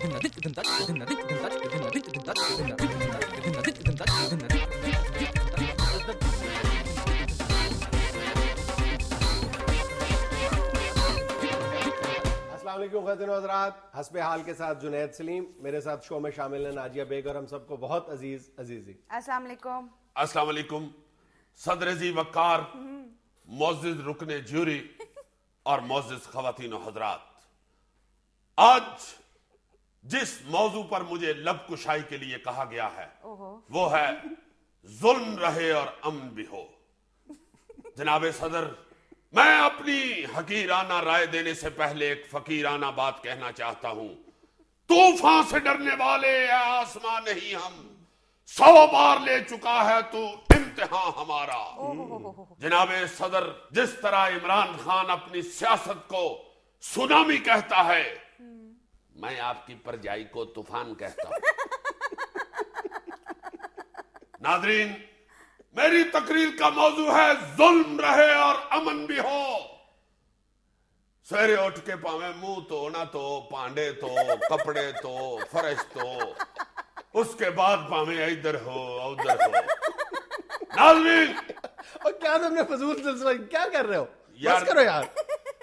السلام علیکم خواتین و حضرات، حسب حال کے ساتھ جنید سلیم، میرے ساتھ شو میں شامل ہیں ناجیہ بیگ اور ہم سب کو بہت عزیز عزیزی. السلام علیکم. السلام علیکم. صدر زی وقار، معزز رکن جیوری اور معزز خواتین و حضرات، آج جس موضوع پر مجھے لب کشائی کے لیے کہا گیا ہے وہ ہے ظلم رہے اور امن بھی ہو. جناب صدر، میں اپنی حقیرانہ رائے دینے سے پہلے ایک فقیرانہ بات کہنا چاہتا ہوں. طوفان سے ڈرنے والے اے آسمان نہیں، ہم 100 بار لے چکا ہے تو امتحان ہمارا. جناب صدر، جس طرح عمران خان اپنی سیاست کو سونامی کہتا ہے، میں آپ کی پرجائی کو طوفان کہتا ہوں. ناظرین، میری تقریر کا موضوع ہے ظلم رہے اور امن بھی ہو. سویرے اٹھ کے پاویں منہ تو نہ تو پانڈے تو کپڑے تو فرش تو، اس کے بعد پاویں ادھر ہو ادھر ہو. ناظرین، اور کیا تم نے فضول سلسلہ کیا کر رہے ہو؟ یار بس کرو یار،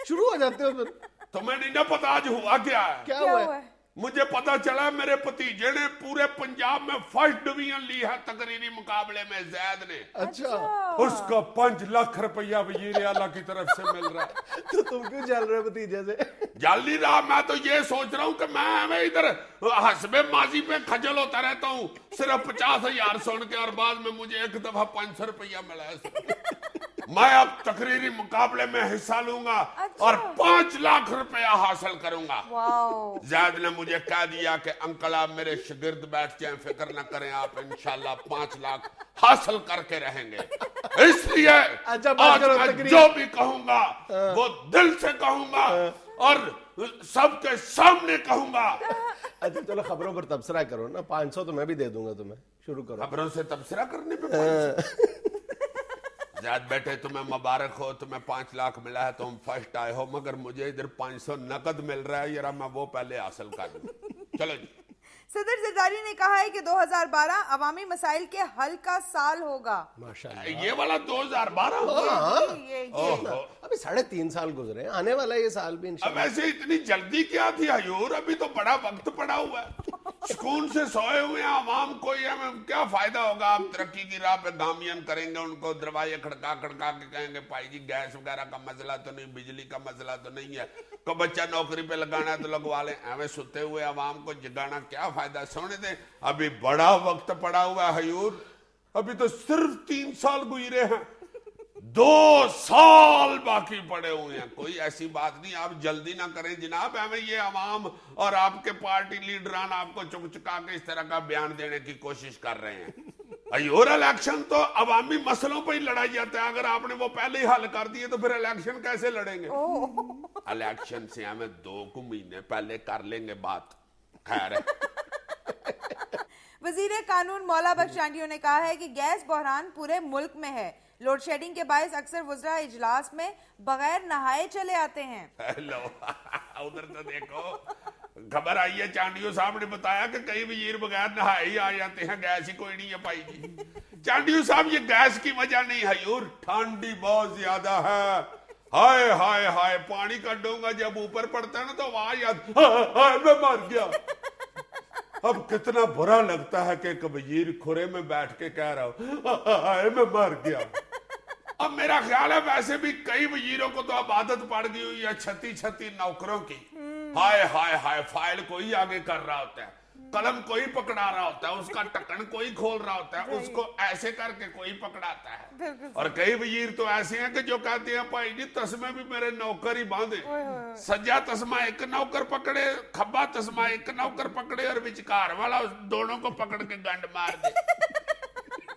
شروع ہو جاتے ہو پھر. تمہیں نہیں نہ پتا آج ہوا کیا ہے؟ کیا ہوا ہے؟ مجھے پتا چلا میرے بھتیجے نے پورے پنجاب میں فرسٹ ڈویژن لی ہے تقریری مقابلے میں، زید نے. اچھا، اس کو 5 لاکھ روپیہ وزیر اعلیٰ کی طرف سے مل رہا ہے. تو تم کیوں جل رہے ہو بھتیجے سے؟ جل نہیں رہا، میں تو یہ سوچ رہا ہوں کہ میں ادھر حسب ماضی پہ کھجل ہوتا رہتا ہوں، صرف 50,000 سن کے، اور بعد میں مجھے ایک دفعہ 500 روپیہ ملا ہے. میں اب تقریری مقابلے میں حصہ لوں گا اور 5 لاکھ روپیہ حاصل کروں گا. زید نے مجھے کہہ دیا کہ انکل آپ میرے شاگرد بیٹھ جائیں، فکر نہ کریں، آپ انشاءاللہ 5 لاکھ حاصل کر کے رہیں گے. اس لیے آج میں جو بھی کہوں گا وہ دل سے کہوں گا اور سب کے سامنے کہوں گا. اچھا چلو خبروں پر تبصرہ کرو نا، 500 تو میں بھی دے دوں گا تمہیں. شروع کرو. خبروں سے تبصرہ کرنے پہ 500؟ زیاد بیٹے تمہیں مبارک ہو، تمہیں 5 لاکھ ملا ہے، تم فرسٹ آئے ہو، مگر مجھے ادھر 500 نقد مل رہا ہے، یار میں وہ پہلے حاصل کر لوں. چلو جی. صدر زرداری نے کہا ہے کہ 2012 عوامی مسائل کے حل کا سال ہوگا. ماشاءاللہ، یہ والا 2012 ابھی 3.5 سال گزرے، آنے والا یہ سال بھی اب انشاءاللہ. ایسے اتنی جلدی کیا تھی حضور؟ ابھی تو بڑا وقت پڑا ہوا ہے، سکون سے سوئے ہوئے ہیں عوام کو. یہ ہمیں کیا فائدہ ہوگا؟ آپ ترقی کی راہ پہ گامین کریں گے، ان کو دروازے کھڑکا کھڑکا کے کہیں گے بھائی جی گیس وغیرہ کا مسئلہ تو نہیں، بجلی کا مسئلہ تو نہیں ہے، کو بچہ نوکری پہ لگانا ہے تو لگوا لیں. ایویں ستے ہوئے عوام کو جگانا کیا فائدہ؟ سونے دیں، ابھی بڑا وقت پڑا ہوا ہے حضور. ابھی تو صرف 3 سال گزرے ہیں، 2 سال باقی پڑے ہوئے ہیں. کوئی ایسی بات نہیں، آپ جلدی نہ کریں جناب. ہمیں یہ عوام اور آپ کے پارٹی لیڈران آپ کو چک چکا کے اس طرح کا بیان دینے کی کوشش کر رہے ہیں. اور الیکشن تو عوامی مسئلوں پہ ہی لڑائی جاتا ہے، اگر آپ نے وہ پہلے ہی حل کر دیے تو پھر الیکشن کیسے لڑیں گے؟ الیکشن سے ہمیں 2 مہینے پہلے کر لیں گے بات. خیر ہے. وزیر قانون مولا بخش چانڈیو نے کہا ہے کہ گیس بحران پورے ملک میں ہے. لوڈ شیڈنگ کے باعث اکثر وزراء اجلاس میں بغیر نہائے چلے آتے ہیں. ادھر تو دیکھو، خبر آئی ہے چانڈیو صاحب نے بتایا کہ کئی وزیر بغیر نہائے ہی آ جاتے ہیں، گیس ہی کوئی نہیں ہے پائی جی. چانڈیو صاحب یہ گیس کی وجہ نہیں ہے حضور، ٹھنڈی بہت زیادہ ہے. ہائے ہائے ہائے، پانی کا ڈونگا جب اوپر پڑتا ہے نا تو آواز آتی ہائے میں مر گیا. اب کتنا برا لگتا ہے کہ ایک وزیر کھرے میں بیٹھ کے کہہ رہا ہوں ہائے میں مر گیا. اب میرا خیال ہے ویسے بھی کئی وزیروں کو تو اب عادت پڑ گئی ہوئی ہے 36 نوکروں کی. ہائے ہائے ہائے، فائل کوئی آگے کر رہا ہوتا ہے، قلم کوئی پکڑا رہا ہوتا ہے، اس کا ٹکن کوئی کھول رہا ہوتا ہے، اس کو ایسے کر کے کوئی پکڑاتا ہے. اور کئی وزیر تو ایسے ہیں کہ جو کہتے ہیں بھائی جی تسمے بھی میرے نوکر ہی باندھے، سجا تسمہ ایک نوکر پکڑے، کھبا تسمہ ایک نوکر پکڑے، اور وچکار والا دونوں کو پکڑ کے گنڈ مار دے.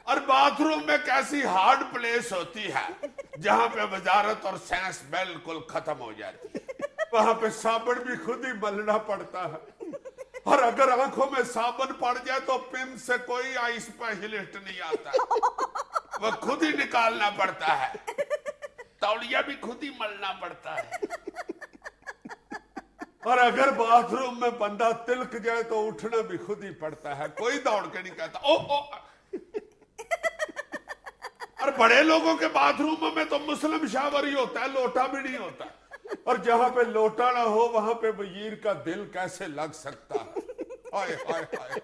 اور باتھ روم میں کیسی ہارڈ پلیس ہوتی ہے جہاں پہ وزارت اور سینس بالکل ختم ہو جاتی ہے. وہاں پہ صابن بھی خود ہی ملنا پڑتا ہے، اور اگر آنکھوں میں صابن پڑ جائے تو پن سے کوئی آئی اسپیشلسٹ نہیں آتا، وہ خود ہی نکالنا پڑتا ہے. تولیہ بھی خود ہی ملنا پڑتا ہے. اور اگر باتھ روم میں بندہ تلک جائے تو اٹھنا بھی خود ہی پڑتا ہے, کوئی دوڑ کے نہیں کہتا او او. اور بڑے لوگوں کے باتھ روموں میں تو مسلم شاور ہی ہوتا ہے, لوٹا بھی نہیں ہوتا. اور جہاں پہ لوٹا نہ ہو وہاں پہ وزیر کا دل کیسے لگ سکتا ہے. ہائے ہائے ہائے.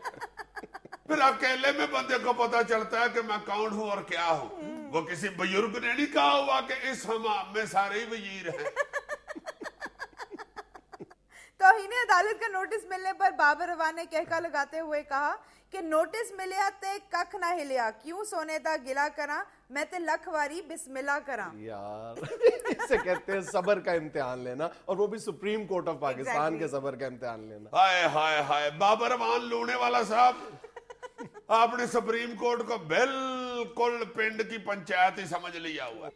پھر اکیلے میں بندے کو پتا چلتا ہے کہ میں کون ہوں اور کیا ہوں. وہ کسی بزرگ نے نہیں کہا ہوا کہ اس حمام میں سارے ہی وزیر ہیں. توہین عدالت کا نوٹس ملنے پر بابر روا نے کہکا لگاتے ہوئے کہا کہ نوٹس ملیا تے ککھ نہ ہلیا, کیوں سونے دا گلا کراں, میں تے لکھ واری بسم اللہ کراں. یار اسے کہتے ہیں صبر کا امتحان لینا, اور وہ بھی سپریم کورٹ آف پاکستان کے صبر کا امتحان لینا. ہائے ہائے ہائے. بابر روان لونے والا صاحب, آپ نے سپریم کورٹ کو بالکل پنڈ کی پنچایت ہی سمجھ لیا ہوا.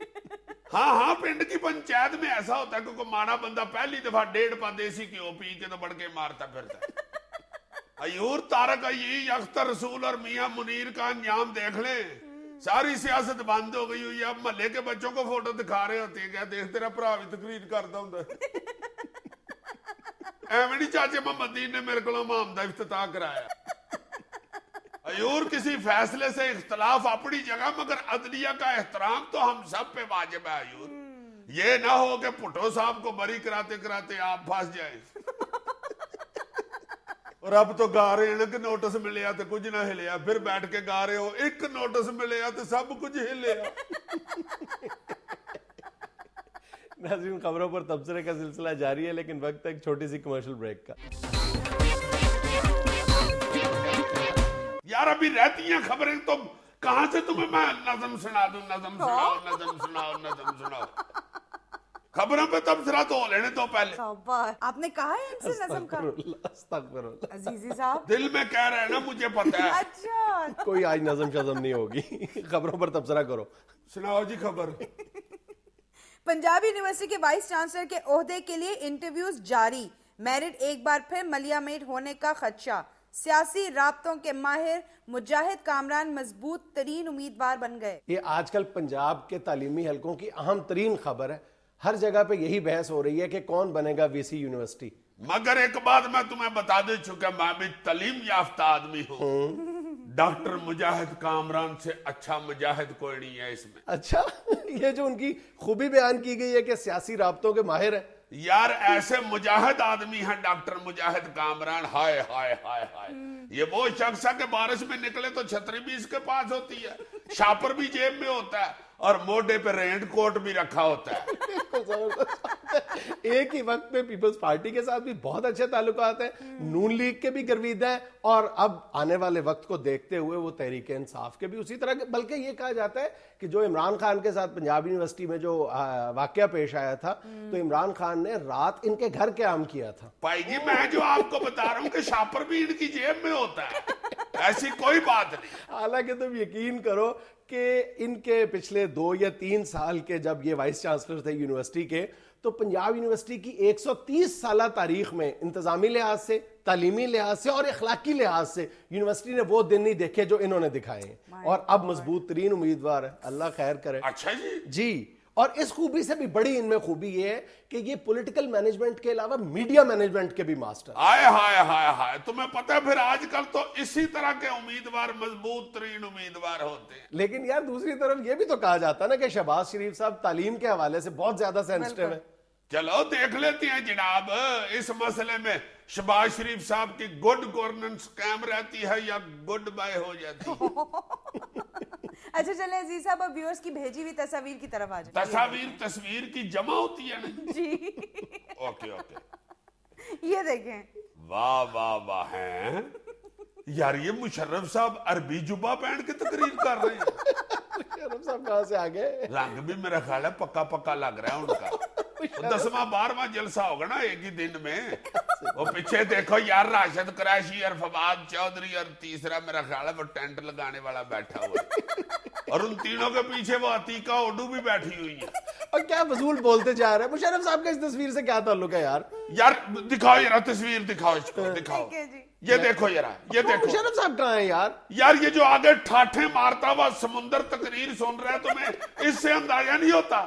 ہاں پنڈ کی پنچایت میں ایسا ہوتا ہے کہ کوئی ماڑا بندہ پہلی دفعہ 1.5 پا دیسی گھیو پی کے تو بڑھ کے مارتا پھرتا ہے. ایور تارک عیی, اختر رسول اور میاں منیر کا انجام دیکھ لیں. ساری سیاست بند ہو گئی ہوئی ہے. اب محلے کے بچوں کو فوٹو دکھا رہے ہوتے ہیں کہ دیکھ تیرا بھرا بھی تقریر کرتا ہوں. ایویں نہیں چاچے محمد دین نے میرے کو امام دا افتتاح کرایا. ایور کسی فیصلے سے اختلاف اپنی جگہ, مگر عدلیہ کا احترام تو ہم سب پہ واجب ہے. ایور یہ نہ ہو کہ پٹھو صاحب کو بری کراتے کراتے آپ پھنس جائیں. اور اب تو گا رہے ہیں کہ نوٹس ملیا تو کچھ نہ ہلیا, پھر بیٹھ کے گا رہے ہو ایک نوٹس ملیا تو سب کچھ ہلیا. ناظرین, خبروں پر تبصرے کا سلسلہ جاری ہے, لیکن وقت ہے ایک چھوٹی سی کمرشل بریک کا. یار ابھی رہتی ہیں خبریں, تو کہاں سے تمہیں میں نظم سنا دوں, نظم سناؤ نظم سناؤ نظم سناؤ. خبروں پہ تبصرہ تو لینے تو پہلے. آپ نے کہا ہے ان سے نظم کا. استغفر اللہ. عزیزی صاحب دل میں کہہ رہے ہیں نا, مجھے پتہ ہے. اچھا کوئی آج نظم شظم نہیں ہوگی, خبروں پر تبصرہ کرو. سناؤ جی خبر. پنجاب یونیورسٹی کے وائس چانسلر کے عہدے کے لیے انٹرویوز جاری, میرٹ ایک بار پھر ملیا میٹ ہونے کا خدشہ. سیاسی رابطوں کے ماہر مجاہد کامران مضبوط ترین امیدوار بن گئے. یہ آج کل پنجاب کے تعلیمی حلقوں کی اہم ترین خبر ہے. ہر جگہ پہ یہی بحث ہو رہی ہے کہ کون بنے گا وی سی یونیورسٹی. مگر ایک بات میں تمہیں بتا دے چکا, میں بھی تعلیم یافتہ آدمی ہوں. ڈاکٹر مجاہد کامران سے اچھا مجاہد کوئی نہیں ہے اس میں. اچھا, یہ جو ان کی خوبی بیان کی گئی ہے کہ سیاسی رابطوں کے ماہر ہیں. یار ایسے مجاہد آدمی ہیں ڈاکٹر مجاہد کامران. ہائے ہائے ہائے ہائے. یہ وہ شخص ہے کہ بارش میں نکلے تو چھتری بھی اس کے پاس ہوتی ہے, شاپر بھی جیب میں ہوتا ہے, اور موڈے پہ رینٹ کوٹ بھی رکھا ہوتا ہے. ایک ہی وقت میں پیپلز پارٹی کے ساتھ بھی بہت اچھے تعلقات ہیں, نون لیگ کے بھی گرویدہ ہیں, اور اب آنے والے وقت کو دیکھتے ہوئے وہ تحریک انصاف کے بھی اسی طرح کے. بلکہ یہ کہا جاتا ہے کہ جو عمران خان کے ساتھ پنجاب یونیورسٹی میں جو واقعہ پیش آیا تھا, تو عمران خان نے رات ان کے گھر قیام کیا تھا. بھائی جی میں جو آپ کو بتا رہا ہوں کہ شاپر بھی ان کی جیب میں ہوتا ہے, ایسی کوئی بات نہیں. حالانکہ تم یقین کرو کہ ان کے پچھلے 2 یا 3 سال کے جب یہ وائس چانسلر تھے یونیورسٹی کے, تو پنجاب یونیورسٹی کی 130 سالہ تاریخ میں انتظامی لحاظ سے, تعلیمی لحاظ سے اور اخلاقی لحاظ سے یونیورسٹی نے وہ دن نہیں دیکھے جو انہوں نے دکھائے ہیں, اور اب مضبوط ترین امیدوار ہے. اللہ خیر کرے. اچھا جی. اور اس خوبی سے بھی بڑی ان میں خوبی یہ ہے کہ یہ پولیٹیکل مینجمنٹ کے علاوہ میڈیا مینجمنٹ کے بھی ماسٹر. ہائے ہائے ہائے ہائے. تمہیں پتہ ہے پھر آج کل تو اسی طرح کے امیدوار مضبوط ترین امیدوار ہوتے ہیں. لیکن یار دوسری طرف یہ بھی تو کہا جاتا ہے نا کہ شہباز شریف صاحب تعلیم کے حوالے سے بہت زیادہ سینسٹیو ہیں. چلو دیکھ لیتے ہیں جناب اس مسئلے میں شہباز شریف صاحب کی گڈ گورننس قائم رہتی ہے یا گڈ بائی ہو جاتی ہے. اچھا چلیں عزیز صاحب, اب ویورز کی بھیجی ہوئی تصاویر کی طرف آ جائیں. تصویر کی جمع ہوتی ہے نا جی. Okay okay. یہ دیکھیں, واہ واہ واہ ہیں یار, یہ مشرف صاحب عربی جبہ پہن کے تقریر کر رہے ہیں. مشرف صاحب کہاں سے آگے؟ رنگ بھی میرا خیال ہے پکا پکا لگ رہا ہے ان کا. 10واں 12واں جلسہ ہوگا نا ایک ہی دن میں. وہ پیچھے دیکھو یار, راشد قریشی اور فواد چودھری, اور تیسرا میرا خیال ہے وہ ٹینٹ لگانے والا بیٹھا ہوا ہے, اور ان تینوں کے پیچھے وہ عتیقہ اوڈو بھی بیٹھی ہوئی ہے. اور کیا فضول بولتے جا رہے ہیں. مشرف صاحب کا اس تصویر سے کیا تعلق ہے یار؟ یار دکھاؤ یار تصویر, دکھاؤ اس کو, دکھاؤ. یہ دیکھو یار, یہ دیکھو. مشرف صاحب کہاں ہیں یار؟ یار یہ جو آگے ٹھاٹھے مارتا ہوا سمندر تقریر سن رہا ہے, تمہیں اس سے اندازہ نہیں ہوتا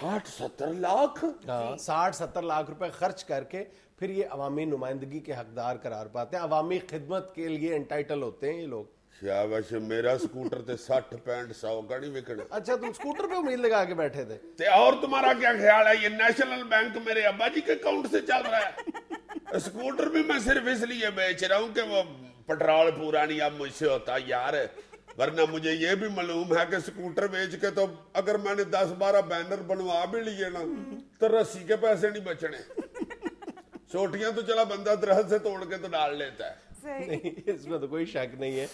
60-70 لاکھ 60-70 لاکھ روپے خرچ کر کے پھر یہ عوامی نمائندگی کے حقدار قرار پاتے ہیں, عوامی خدمت کے لیے انٹائٹل ہوتے ہیں یہ لوگ. کیا ویسے میرا سکوٹر تے 60-65-100 کا نہیں وکڑے. اچھا تم سکوٹر پہ امید لگا کے بیٹھے تھے. اور تمہارا کیا خیال ہے یہ نیشنل بینک میرے ابا جی کے اکاؤنٹ سے چل رہا ہے؟ سکوٹر بھی میں صرف اس لیے بیچ رہا ہوں کہ وہ پٹرول پورا نہیں اب مجھ سے ہوتا یار, ورنہ مجھے یہ بھی معلوم ہے کہ سکوٹر بیچ کے تو اگر میں نے 10-12 بینر بنوا بھی لیے نا تو رسی کے پیسے نہیں بچنے. چوٹیاں تو چلا بندہ درخت سے توڑ کے تو ڈال لیتا ہے. نہیں اس میں تو کوئی شک نہیں ہے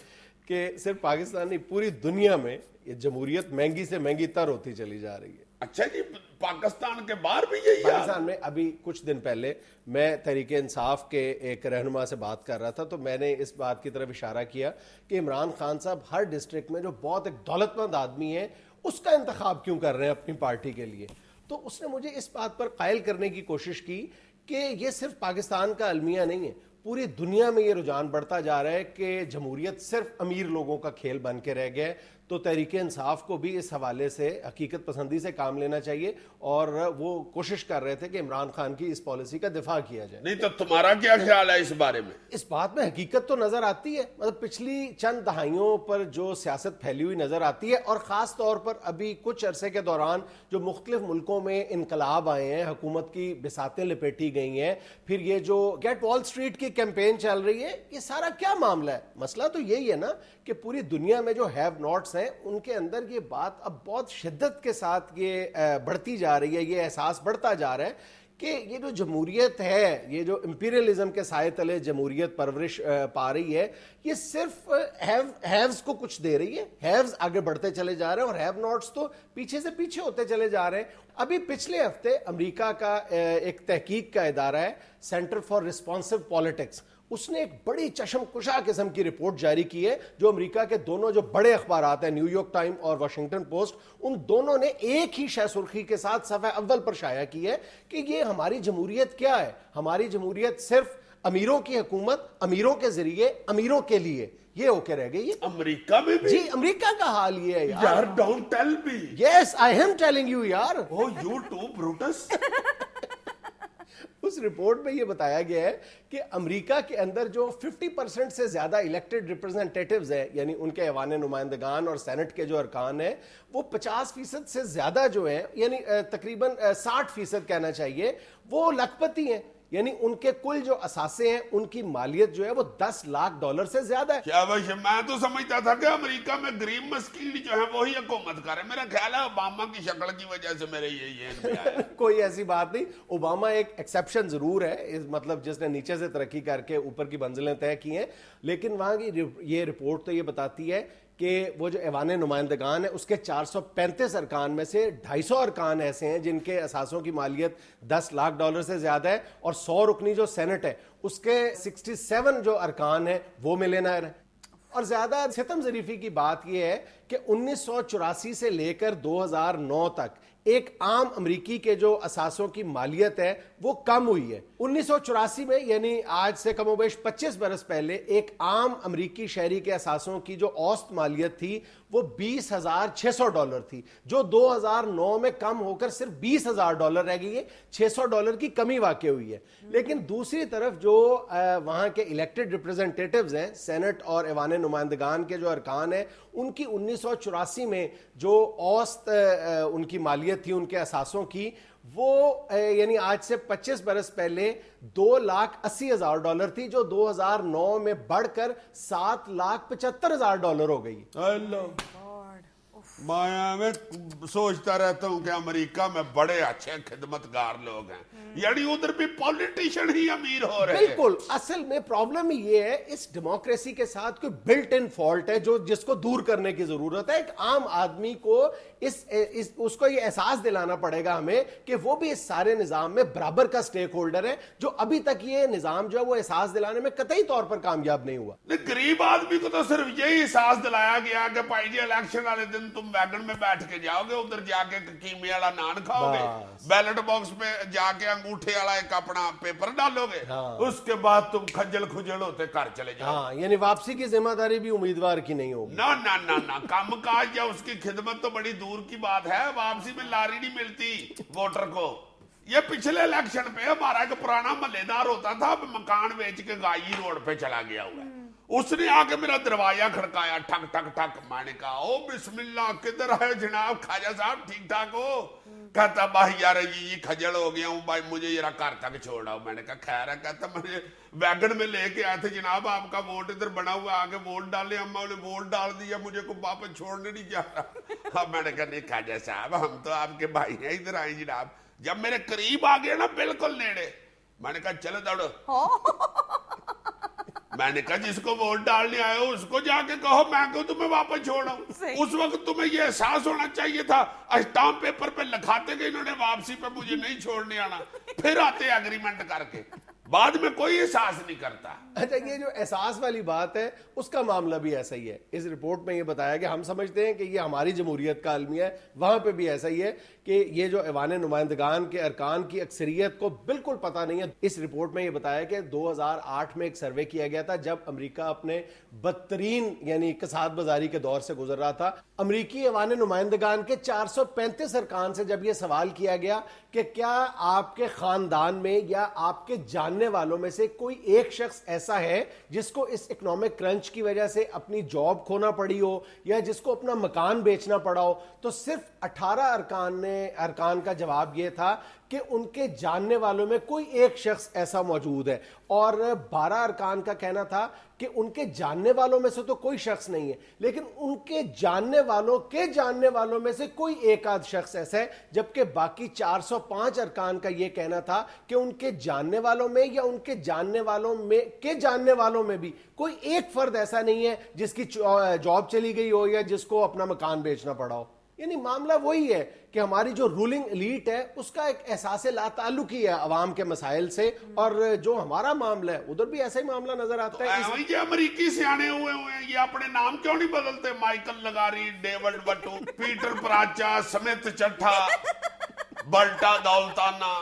کہ صرف پاکستان نہیں پوری دنیا میں یہ جمہوریت مہنگی سے مہنگی تر ہوتی چلی جا رہی ہے. اچھا جی, پاکستان کے باہر بھی یہی ہے؟ پاکستان میں ابھی کچھ دن پہلے میں تحریک انصاف کے ایک رہنما سے بات کر رہا تھا تو میں نے اس بات کی طرف اشارہ کیا کہ عمران خان صاحب ہر ڈسٹرکٹ میں جو بہت ایک دولت مند آدمی ہے اس کا انتخاب کیوں کر رہے ہیں اپنی پارٹی کے لیے. تو اس نے مجھے اس بات پر قائل کرنے کی کوشش کی کہ یہ صرف پاکستان کا المیہ نہیں ہے, پوری دنیا میں یہ رجحان بڑھتا جا رہا ہے کہ جمہوریت صرف امیر لوگوں کا کھیل بن کے رہ گیا ہے. تو تحریک انصاف کو بھی اس حوالے سے حقیقت پسندی سے کام لینا چاہیے اور وہ کوشش کر رہے تھے کہ عمران خان کی اس پالیسی کا دفاع کیا جائے. نہیں تو تمہارا کیا خیال ہے اس بارے میں؟ اس بات میں حقیقت تو نظر آتی ہے, مطلب پچھلی چند دہائیوں پر جو سیاست پھیلی ہوئی نظر آتی ہے اور خاص طور پر ابھی کچھ عرصے کے دوران جو مختلف ملکوں میں انقلاب آئے ہیں, حکومت کی بساتیں لپیٹی گئی ہیں, پھر یہ جو گیٹ وال اسٹریٹ کی کیمپین چل رہی ہے, یہ سارا کیا معاملہ ہے؟ مسئلہ تو یہی ہے نا کہ پوری دنیا میں جو ہیو ناٹس ہیں ان کے اندر یہ بات اب بہت شدت کے ساتھ یہ بڑھتی جا رہی ہے, یہ احساس بڑھتا جا رہا ہے کہ یہ جو جمہوریت ہے, یہ جو امپیریلزم کے سائے تلے جمہوریت پرورش پا رہی ہے, یہ صرف ہیوز کو کچھ دے رہی ہے. ہیوز آگے بڑھتے چلے جا رہے ہیں اور ہیو ناٹس تو پیچھے سے پیچھے ہوتے چلے جا رہے ہیں. ابھی پچھلے ہفتے امریکہ کا ایک تحقیق کا ادارہ ہے سینٹر فار ریسپانسو پالیٹکس, اس نے ایک بڑی چشم کشا قسم کی رپورٹ جاری کی ہے جو امریکہ کے دونوں جو بڑے اخبارات ہیں نیو یارک ٹائم اور واشنگٹن پوسٹ, ان دونوں نے ایک ہی شہ سرخی کے ساتھ صفحہ اول پر شائع کی ہے کہ یہ ہماری جمہوریت کیا ہے. ہماری جمہوریت صرف امیروں کی حکومت, امیروں کے ذریعے, امیروں کے لیے یہ ہو کے رہ گئی ہے. امریکہ میں بھی؟ جی امریکہ کا حال یہ ہے یار. Don't tell me. Yes I am telling you یار. O you too Brutus. اس رپورٹ میں یہ بتایا گیا ہے کہ امریکہ کے اندر جو 50% سے زیادہ الیکٹڈ ریپرزنٹیٹیوز ہیں, یعنی ان کے ایوان نمائندگان اور سینٹ کے جو ارکان ہیں, وہ 50% سے زیادہ جو ہیں, یعنی تقریباً 60% کہنا چاہیے, وہ لکھپتی ہیں. یعنی ان کے کل جو اثاثے ہیں ان کی مالیت جو ہے وہ $10 لاکھ سے زیادہ ہے. کیا بھائی, میں تو سمجھتا تھا کہ امریکہ میں غریب مسکین جو ہے وہی حکومت کرے. میرا خیال ہے اوباما کی شکل کی وجہ سے میرے یہ کوئی ایسی بات نہیں. اوباما ایک ایکسیپشن ضرور ہے, مطلب جس نے نیچے سے ترقی کر کے اوپر کی منزلیں طے کی ہیں, لیکن وہاں کی یہ رپورٹ تو یہ بتاتی ہے کہ وہ جو ایوان نمائندگان ہے اس کے 435 ارکان میں سے 250 ارکان ایسے ہیں جن کے اثاثوں کی مالیت $10 لاکھ سے زیادہ ہے, اور 100 رکنی جو سینٹ ہے اس کے 67 جو ارکان ہیں وہ ملینئر ہیں. اور زیادہ ستم ظریفی کی بات یہ ہے کہ 1984 سے لے کر 2009 تک ایک عام امریکی کے جو اثاثوں کی مالیت ہے وہ کم ہوئی ہے. 1984 میں یعنی آج سے کم و بیش 25 برس پہلے ایک عام امریکی شہری کے اثاثوں کی جو اوسط مالیت تھی وہ $20,600 تھی, جو 2009 میں کم ہو کر صرف $20,000 رہ گئی ہے. $600 کی کمی واقع ہوئی ہے. لیکن دوسری طرف جو وہاں کے الیکٹڈ ریپرزنٹیٹیوز ہیں, سینٹ اور ایوان نمائندگان کے جو ارکان ہیں, ان کی 1984 میں جو اوسط ان کی مالیت تھی ان کے اثاثوں کی, وہ یعنی آج سے 25 برس پہلے $2,80,000 تھی, جو 2009 میں بڑھ کر $7,75,000 ہو گئی. میں سوچتا رہتا ہوں کہ امریکہ میں بڑے اچھے خدمتگار لوگ ہیں, یعنی ادھر بھی پولیٹیشین ہی امیر ہو رہے ہیں. بالکل, اصل میں پرابلم یہ ہے اس ڈیموکریسی کے ساتھ کوئی بلٹ ان فالٹ ہے جس کو دور کرنے کی ضرورت ہے. ایک عام آدمی کو اس کو یہ احساس دلانا پڑے گا ہمیں کہ وہ بھی اس سارے نظام میں برابر کا سٹیک ہولڈر ہے, جو ابھی تک یہ نظام جو ہے وہ احساس دلانے میں قطعی طور پر کامیاب نہیں ہوا. غریب آدمی کو تو صرف یہی احساس دلایا گیا کہ بھائی جی الیکشن والے دن تم ویگن میں بیٹھ کے جاؤ گے, ادھر جا کے کیمے والا نان کھاؤ گے, بیلٹ باکس پہ جا کے انگوٹھے والا ایک اپنا پیپر ڈالو گے, اس کے بعد تم کھجل کھجل ہوتے گھر چلے جاؤ. یعنی واپسی کی ذمہ داری بھی امیدوار کی نہیں ہوگی. نہ کام کاج یا اس کی خدمت تو بڑی دور دور کی بات ہے, واپسی میں لاری نہیں ملتی ووٹر کو. یہ پچھلے الیکشن پہ ہمارا ایک پرانا محلے دار ہوتا تھا, مکان بیچ کے گائی روڈ پہ چلا گیا ہوا ہے, اس نے آ کے میرا دروازہ کھڑکایا ٹھک ٹھک ٹھک. میں نے کہا او بسم اللہ, کدھر ہے جناب, خواجہ صاحب ٹھیک ٹھاک ہو؟ کہتا بھائی یار یہ کھجل ہو گیا ہوں بھائی, مجھے ذرا گھر تک چھوڑا. میں نے کہا خیر ہے. کہتا مجھے ویگن میں لے کے آئے تھے جناب, آپ کا ووٹ ادھر بنا ہوا, آگے ووٹ ڈالے, ہم نے ووٹ ڈال دیا, مجھے کو واپس چھوڑنے نہیں جا رہا. میں نے کہا نہیں خواجہ صاحب ہم تو آپ کے بھائی ہیں, ادھر آئیں جناب. جب میرے قریب آ گیا نا بالکل نیڑے, میں نے کہا چلو دوڑو. میں نے کہا جس کو ووٹ ڈالنے آئے ہو اس کو جا کے کہو میں کہوں تمہیں واپس چھوڑا ہوں. اس وقت تمہیں یہ احساس ہونا چاہیے تھا, اسٹامپ پیپر پہ لکھاتے کہ انہوں نے واپسی پہ مجھے نہیں چھوڑنے آنا, پھر آتے اگریمنٹ کر کے, بعد میں کوئی احساس نہیں کرتا. اچھا یہ جو احساس والی بات ہے اس کا معاملہ بھی ایسا ہی ہے. اس رپورٹ میں یہ بتایا کہ ہم سمجھتے ہیں کہ یہ ہماری جمہوریت کا المیہ ہے, وہاں پہ بھی ایسا ہی ہے کہ یہ جو ایوان نمائندگان کے ارکان کی اکثریت کو بالکل پتہ نہیں ہے. اس رپورٹ میں یہ بتایا کہ 2008 میں ایک سروے کیا گیا تھا جب امریکہ اپنے بدترین یعنی کساد بازاری کے دور سے گزر رہا تھا. امریکی ایوان نمائندگان کے 435 ارکان سے جب یہ سوال کیا گیا کہ کیا آپ کے خاندان میں یا آپ کے جاننے والوں میں سے کوئی ایک شخص ایسا ہے جس کو اس اکنامک کرنچ کی وجہ سے اپنی جاب کھونا پڑی ہو یا جس کو اپنا مکان بیچنا پڑا ہو, تو صرف 18 ارکان کا جواب یہ تھا کہ ان کے جاننے والوں میں کوئی ایک شخص ایسا موجود ہے, اور 12 ارکان کا کہنا تھا کہ ان کے جاننے والوں میں سے تو کوئی شخص نہیں ہے, لیکن ان کے جاننے والوں میں سے کوئی ایک آدھ شخص ایسا ہے, جبکہ باقی 405 ارکان کا یہ کہنا تھا کہ ان کے جاننے والوں میں یا ان کے جاننے والوں میں بھی کوئی ایک فرد ایسا نہیں ہے جس کی جاب چلی گئی ہو یا جس کو اپنا مکان بیچنا پڑا ہو. یعنی معاملہ وہی ہے کہ ہماری جو رولنگ ایلیٹ ہے اس کا ایک احساس لا تعلقی ہے عوام کے مسائل سے, اور جو ہمارا معاملہ ہے ادھر بھی ایسا ہی معاملہ نظر آتا ہے. یہ امریکی سیانے ہوئے ہیں, یہ اپنے نام کیوں نہیں بدلتے؟ مائیکل لگاری, ڈیوڈ بٹو, پیٹر پراچا, سمتھ چٹھا, بلٹا دولتانہ,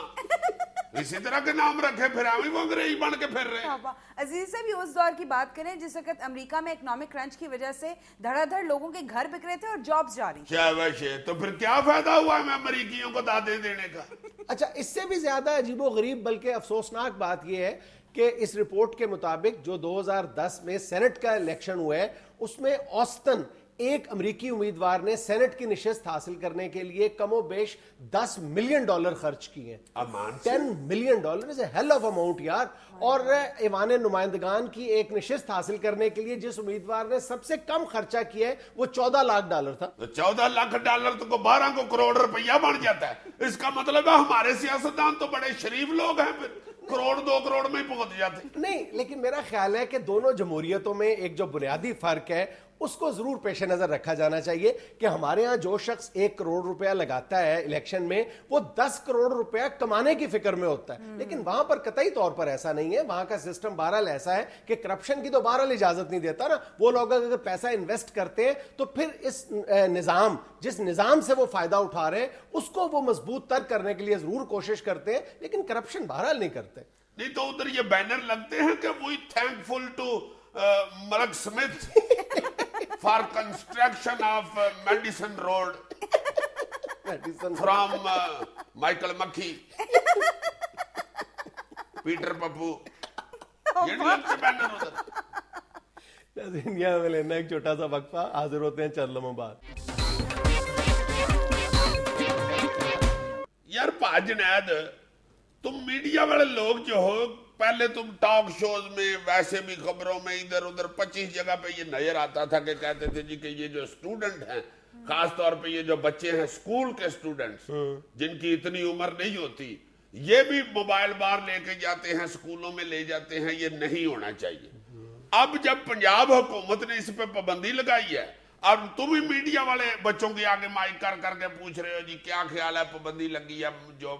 اسی طرح کے نام رکھے, پھر ہم وہ انگریزی بن کے پھر رہے. عزیز صاحب یہ اس دور کی بات کریں جس وقت امریکہ میں اکنامک کرنچ کی وجہ سے دھڑا دھڑ لوگوں کے گھر بک رہے تھے اور جابز جاری. تو پھر کیا فائدہ ہوا ہے امریکیوں کو دادے دینے کا؟ اچھا اس سے بھی زیادہ عجیب و غریب بلکہ افسوسناک بات یہ ہے کہ اس رپورٹ کے مطابق جو 2010 میں سینٹ کا الیکشن ہوا ہے اس میں اوسطن ایک امریکی امیدوار نے سینٹ کی نشست حاصل کرنے کے لیے کم و بیش $10 ملین خرچ کیے ہیں. $10 million is a hell of amount یار. اور ایوان نمائندگان کی ایک نشست حاصل کرنے کے لیے جس امیدوار نے سب سے کم خرچہ کیا ہے وہ $14 لاکھ تھا. $14 لاکھ تو 12 کروڑ روپیہ بن جاتا ہے. اس کا مطلب ہے ہمارے سیاستدان تو بڑے شریف لوگ ہیں, پھر کروڑ 2 کروڑ میں ہی پہنچ جاتے. نہیں لیکن میرا خیال ہے کہ دونوں جمہوریتوں میں ایک جو بنیادی فرق ہے اس کو ضرور پیش نظر رکھا جانا چاہیے کہ ہمارے ہاں جو شخص 1 کروڑ روپیہ لگاتا ہے الیکشن میں وہ 10 کروڑ روپیہ کمانے کی فکر میں ہوتا ہے, لیکن وہاں پر قطعی طور پر ایسا نہیں ہے. وہاں کا سسٹم بہرحال ایسا ہے کہ کرپشن کی تو بہرحال اجازت نہیں دیتا نا. وہ لوگ اگر پیسہ انویسٹ کرتے ہیں تو پھر اس نظام جس نظام سے وہ فائدہ اٹھا رہے ہیں اس کو وہ مضبوط تر کرنے کے لیے ضرور کوشش کرتے ہیں, لیکن کرپشن بہرحال نہیں کرتے. نہیں تو ادھر یہ بینر لگتے ہیں کہ we thankful to Malik Smith for construction of Madison road from Michael مکھی پیٹر پپو, یہ نہیں لگتے بینر ادھر. یہاں میں لینا ایک چھوٹا سا وقفہ, حاضر ہوتے ہیں چند لمحوں بعد. یار پا جنید, تم میڈیا والے لوگ جو ہو, پہلے تم ٹاک شوز میں ویسے بھی خبروں میں ادھر ادھر 25 جگہ پہ یہ نظر آتا تھا کہ کہتے تھے جی کہ یہ جو اسٹوڈنٹ ہیں, خاص طور پہ یہ جو بچے ہیں اسکول کے اسٹوڈنٹس جن کی اتنی عمر نہیں ہوتی, یہ بھی موبائل بار لے کے جاتے ہیں اسکولوں میں لے جاتے ہیں. یہ نہیں ہونا چاہیے. اب جب پنجاب حکومت نے اس پہ پابندی لگائی ہے, اب تم ہی میڈیا والے بچوں کے آگے مائک کر کر کے پوچھ رہے ہو جی کیا خیال ہے پابندی لگی ہے جو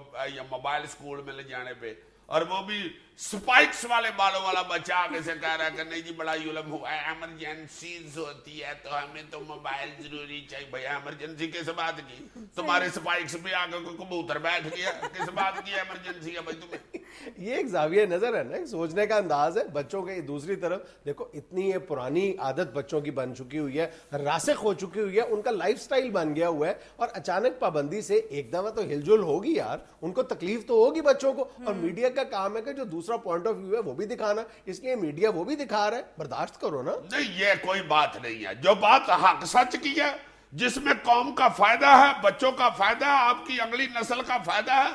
موبائل اسکول میں لے جانے پہ, اور وہ بھی سپائکس والے بالوں والا بچہ آگے سے کہہ رہا ہے کہ نہیں جی بڑا علم ہوا ہے, ایمرجنسیز ہوتی ہے تو ہمیں تو موبائل ضروری چاہیے. بھائی ایمرجنسی کس بات کی؟ تمہارے سپائکس پہ آگے کوئی کبوتر بیٹھ گیا, کس بات کی ایمرجنسی ہے بھائی تمہیں؟ یہ ایک زاویہ نظر ہے نا, ایک سوچنے کا انداز ہے بچوں کے. دوسری طرف دیکھو اتنی یہ پرانی عادت بچوں کی بن چکی ہوئی ہے, راسخ ہو چکی ہوئی ہے, ان کا لائف سٹائل بن گیا ہوا ہے, اور اچانک پابندی سے ایک دفعہ تو ہل جل ہوگی یار, ان کو تکلیف تو ہوگی بچوں کو. اور میڈیا کا کام ہے کہ جو دوسرا پوائنٹ آف ویو ہے وہ بھی دکھانا, اس لیے میڈیا وہ بھی دکھا رہا ہے, برداشت کرو نا. نہیں یہ کوئی بات نہیں ہے, جو بات حق سچ کی ہے, جس میں قوم کا فائدہ ہے, بچوں کا فائدہ ہے, آپ کی اگلی نسل کا فائدہ ہے,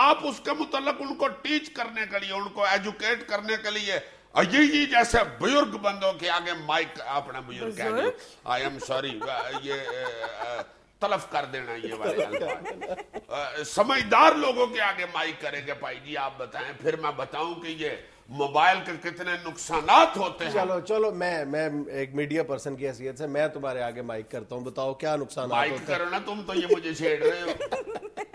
آپ اس کے متعلق ان کو ٹیچ کرنے کے لیے, ان کو ایجوکیٹ کرنے کے لیے, یہ جیسے بزرگ بندوں کے آگے مائک, اپنا بزرگ کہہ دیں, آئی ایم سوری, یہ تلف کر دینا یہ والے الفاظ, سمجھدار لوگوں کے آگے مائک کریں گے بھائی جی آپ بتائیں, پھر میں بتاؤں کہ یہ موبائل کے کتنے نقصانات ہوتے ہیں. چلو میں ایک میڈیا پرسن کی حیثیت سے میں تمہارے آگے مائک کرتا ہوں, بتاؤ کیا نقصانات مائک ہوتے ہیں. کرو نا, تم تو یہ مجھے چھیڑ رہے ہو,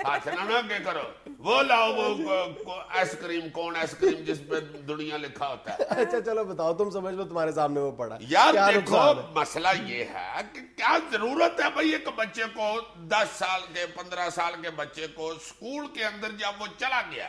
ہاتھ نہ کہ کرو, وہ لاؤ وہ آئس کریم, کون آئس کریم جس پہ دنیا لکھا ہوتا ہے. اچھا چلو بتاؤ, تم سمجھ لو تمہارے سامنے وہ پڑا. یار دیکھو مسئلہ یہ ہے کہ کیا ضرورت ہے بھائی ایک بچے کو, 10 سال کے 15 سال کے بچے کو اسکول کے اندر جب وہ چلا گیا,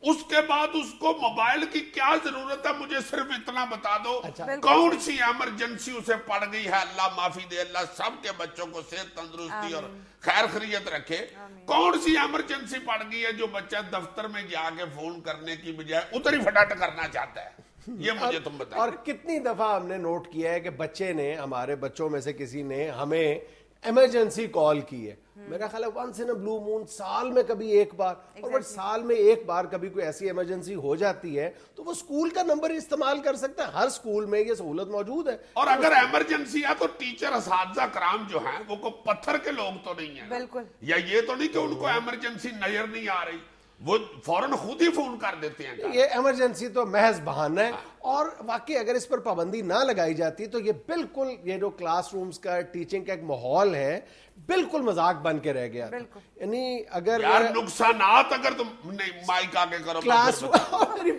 اس کے بعد اس کو موبائل کی کیا ضرورت ہے, مجھے صرف اتنا بتا دو. کون سی ایمرجنسی اسے پڑ گئی ہے, اللہ معافی دے, اللہ سب کے بچوں کو صحت تندرستی اور خیر خیریت رکھے. کون سی ایمرجنسی پڑ گئی ہے جو بچہ دفتر میں جا کے فون کرنے کی بجائے ادھر ہی فٹاٹ کرنا چاہتا ہے, یہ مجھے تم بتائیں. اور کتنی دفعہ ہم نے نوٹ کیا ہے کہ بچے نے, ہمارے بچوں میں سے کسی نے ہمیں ایمرجنسی کال کی ہے, میرا خیال ہے ونس ان اے بلو مون, سال میں کبھی ایک بار, اور سال میں ایک بار کبھی کوئی ایسی ایمرجنسی ہو جاتی ہے تو وہ اسکول کا نمبر استعمال کر سکتا ہے. ہر اسکول میں یہ سہولت موجود ہے. اور اگر ایمرجنسی ہے تو ٹیچر اساتذہ کرام جو ہیں وہ کو پتھر کے لوگ تو نہیں ہیں, بالکل, یا یہ تو نہیں کہ ان کو ایمرجنسی نظر نہیں آ رہی, وہ فوراً خود ہی فون کر دیتے ہیں. یہ ایمرجنسی تو محض بہانہ ہے, اور واقعی اگر اس پر پابندی نہ لگائی جاتی تو یہ بالکل, یہ جو کلاس رومز کا ٹیچنگ کا ایک ماحول ہے بالکل مذاق بن کے رہ گیا. یعنی اگر یار نقصانات, اگر تم نہیں مائک آگے کرو کلاس میری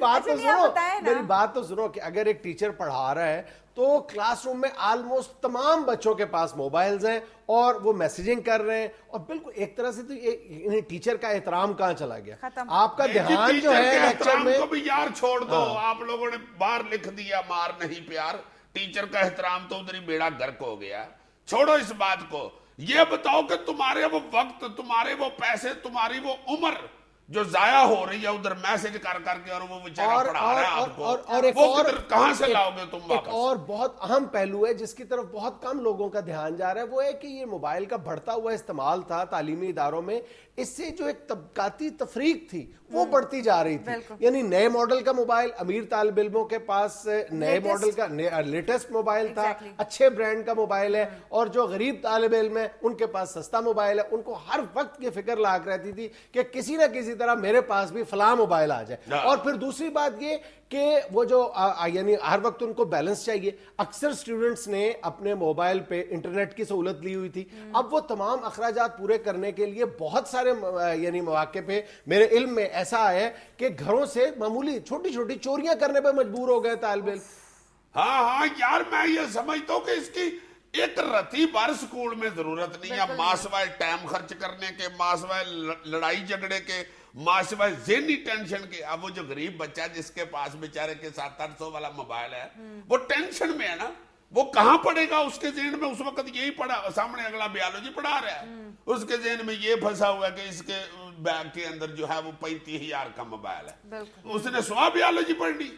بات تو سنو کہ اگر ایک ٹیچر پڑھا رہا ہے تو کلاس روم میں آلموسٹ تمام بچوں کے پاس موبائلز ہیں اور وہ میسیجنگ کر رہے ہیں, اور بالکل ایک طرح سے تو یہ ٹیچر کا احترام کہاں چلا گیا, آپ کا دھیان جو ہے لیکچر میں. کو بھی یار چھوڑ دو, آپ لوگوں نے باہر لکھ دیا مار نہیں پیار, ٹیچر کا احترام تو ادھر ہی بیڑا گرک ہو گیا. چھوڑو اس بات کو, یہ بتاؤ کہ تمہارے وہ وقت, تمہارے وہ پیسے, تمہاری وہ عمر جو ضائع ہو رہی ہے ادھر میسج کر کر کے, اور وہ بیچارہ پڑھا رہا ہے آپ کو, وہ کہاں سے لاؤ گے تم واپس. ایک اور بہت اہم پہلو ہے جس کی طرف بہت کم لوگوں کا دھیان جا رہا ہے, وہ ہے کہ یہ موبائل کا بڑھتا ہوا استعمال تھا تعلیمی اداروں میں, اس سے جو ایک طبقاتی تفریق تھی وہ بڑھتی جا رہی تھی. یعنی نئے ماڈل کا موبائل, امیر طالب علموں کے پاس نئے ماڈل کا لیٹسٹ موبائل تھا, اچھے برانڈ کا موبائل ہے, اور جو غریب طالب علم ہے ان کے پاس سستا موبائل ہے. ان کو ہر وقت کی فکر لاگ رہتی تھی کہ کسی نہ کسی طرح میرے پاس بھی فلاں موبائل آ جائے. اور پھر دوسری بات یہ کہ وہ جو یعنی ہر وقت ان کو بیلنس چاہیے. اکثر سٹوڈنٹس نے اپنے موبائل پہ انٹرنیٹ کی سہولت لی ہوئی تھی, اب وہ تمام اخراجات پورے کرنے کے لیے بہت سارے یعنی مواقع پہ میرے علم میں ایسا ہے کہ گھروں سے معمولی چھوٹی چھوٹی چوریاں کرنے پہ مجبور ہو گئے طالب علم. ہاں یار میں یہ سمجھتا ہوں کہ اس کی ایک رتی بار سکول میں ضرورت نہیں ہے, ماں سوائے ٹائم خرچ کرنے کے, ماں سوائے لڑائی جھگڑے کے, ماں سوائے ذہنی ٹینشن کے. اب وہ جو غریب بچہ جس کے پاس بیچارے کے 700-800 والا موبائل ہے, وہ ٹینشن میں ہے نا, وہ کہاں پڑھے گا. اس کے ذہن میں اس وقت یہی پڑھا, سامنے اگلا بیالوجی پڑھا رہا ہے, اس کے ذہن میں یہ پھنسا ہوا ہے کہ اس کے بیگ کے اندر جو ہے وہ 35,000 کا موبائل ہے, اس نے سوا بیالوجی پڑھنی.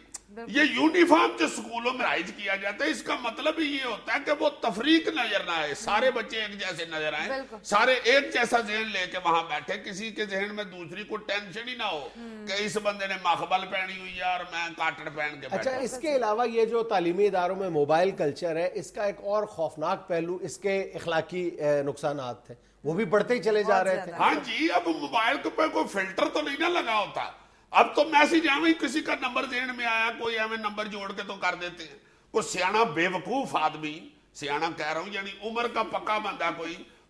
یہ یونیفارم جو سکولوں میں رائج کیا جاتا ہے, اس کا مطلب ہی یہ ہوتا ہے کہ وہ تفریق نظر نہ آئے, سارے بچے ایک جیسے نظر آئیں, سارے ایک جیسا ذہن لے کے وہاں بیٹھے, کسی کے ذہن میں دوسری کو ٹینشن ہی نہ ہو کہ اس بندے نے مخبل پہنی ہوئی ہے اور میں کاٹڑ پہن کے بیٹھا. اچھا, اس کے علاوہ یہ جو تعلیمی اداروں میں موبائل کلچر ہے, اس کا ایک اور خوفناک پہلو اس کے اخلاقی نقصانات تھے, وہ بھی بڑھتے ہی چلے جا رہے تھے. ہاں جی, اب موبائل کے پہ کوئی فلٹر تو نہیں نہ لگا ہوتا. اب تو میسج ایویں کسی کا نمبر ذہن میں آیا, کوئی ایویں نمبر جوڑ کے تو کر دیتے ہیں. کوئی سیانا بے وقوف آدمی, سیانا کہہ رہا ہوں یعنی عمر کا پکا بندہ کوئی,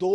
2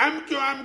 MQM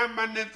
MNA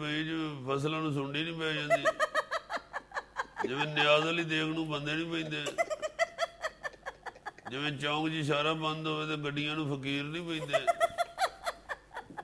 ਪਈ ਜਿਵੇਂ ਫਸਲਾਂ ਨੂੰ ਸੁੰਡੀ ਨਹੀਂ ਪੈ ਜਾਂਦੀ, ਜਿਵੇਂ ਨਿਆਜ਼ ਵਾਲੀ ਦੇਗ ਨੂੰ ਬੰਦੇ ਨਹੀਂ ਪੈਂਦੇ, ਜਿਵੇਂ ਚੌਂਕ 'ਚ ਇਸ਼ਾਰਾ ਬੰਦ ਹੋਵੇ ਤੇ ਗੱਡੀਆਂ ਨੂੰ ਫਕੀਰ ਨਹੀਂ ਪੈਂਦੇ,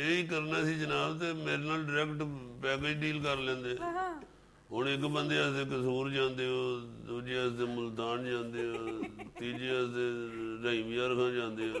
ਇਹੀ ਕਰਨਾ ਸੀ ਜਨਾਬ, ਤੇ ਮੇਰੇ ਨਾਲ ਡਾਇਰੈਕਟ ਪੈਕੇਜ ਡੀਲ ਕਰ ਲੈਂਦੇ। ਹੁਣ ਇੱਕ ਬੰਦੇ ਵਾਸਤੇ ਕਸੂਰ ਜਾਂਦੇ ਹੋ, ਦੂਜੇ ਵਾਸਤੇ ਮੁਲਤਾਨ ਜਾਂਦੇ ਹੋ, ਤੀਜੇ ਵਾਸਤੇ ਰਹੀਮ ਯਾਰ ਖਾਨ ਜਾਂਦੇ ਹੋ,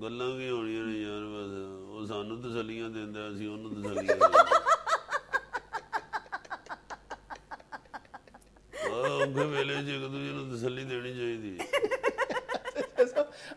ਗੱਲਾਂ ਕੀ ਹੋਣੀਆਂ ਨੇ ਯਾਰ, ਬਸ ਉਹ ਸਾਨੂੰ ਤਸੱਲੀਆਂ ਦਿੰਦਾ, ਅਸੀਂ ਉਹਨੂੰ ਤਸੱਲੀਆਂ ਦਿੰਦੇ। ਔਖੇ ਵੇਲੇ 'ਚ ਇੱਕ ਦੂਜੇ ਨੂੰ ਤਸੱਲੀ ਦੇਣੀ ਚਾਹੀਦੀ ਹੈ।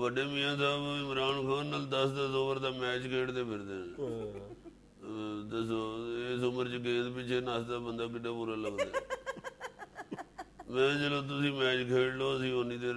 ਵੱਡੇ ਮੀਆਂ ਸਾਹਿਬ ਇਮਰਾਨ ਖਾਨ ਨਾਲ 10-10 ਓਵਰ ਦਾ ਮੈਚ ਖੇਡਦੇ ਫਿਰਦੇ ਨੇ। ਦੱਸੋ ਇਸ ਉਮਰ 'ਚ ਗੇਂਦ ਪਿੱਛੇ ਨੱਸਦਾ ਬੰਦਾ ਕਿੱਡਾ ਬੁਰਾ ਲੱਗਦਾ। ਮੈਂ ਚਲੋ ਤੁਸੀਂ ਮੈਚ ਖੇਡ ਲਓ, ਅਸੀਂ ਉਨੀ ਦੇਰ